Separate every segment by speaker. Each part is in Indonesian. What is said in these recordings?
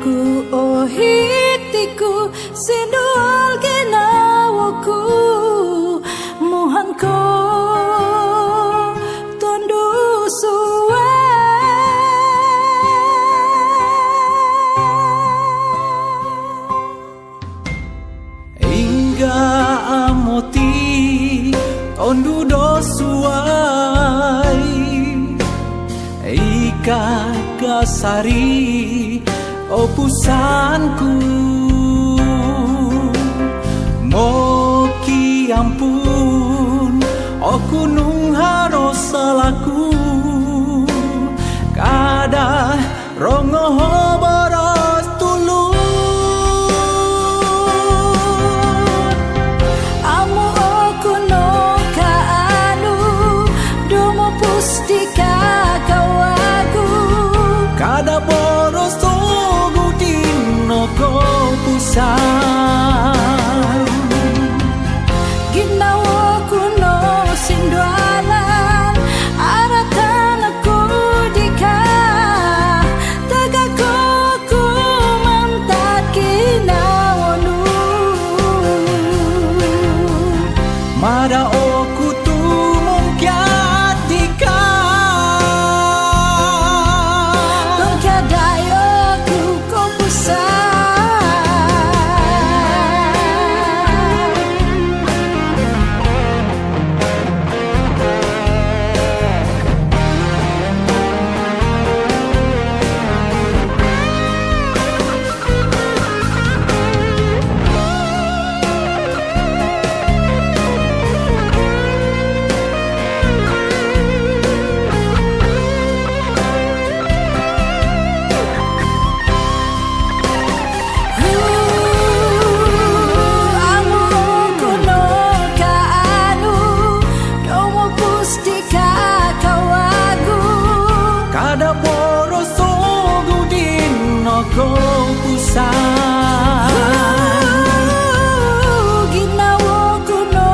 Speaker 1: ku ohitiku sindual ginawaku mohon ko tondo suwe
Speaker 2: hingga amoti tondo dosuai ika kasari opusanku moki ampun aku nung harus salahku kada rongoh boros tulung
Speaker 1: amu aku no kaanu domo pustika kawagu
Speaker 2: kada boros togu dino ko pusan
Speaker 1: ginawa ko no sindualan aratan aku dika tagako ko mantat ginawa nu
Speaker 2: mada oku tumong kyatika
Speaker 1: tong kadayo ku kompusan
Speaker 2: kada boros togu dino ko pusan
Speaker 1: ginawa ko no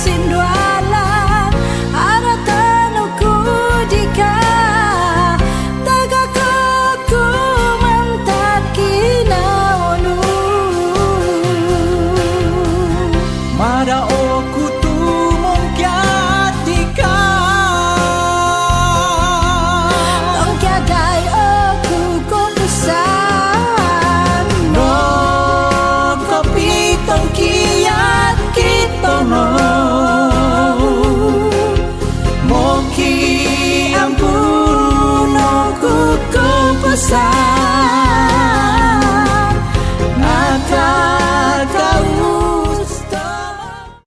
Speaker 1: sindualan aratan aku dika tagako ko mantat ginawa nu
Speaker 2: mada oku tumong kyatika
Speaker 1: tong kyaday aku kompusan
Speaker 2: no kopi tong kiyat kitono moki ampun no ku kompusan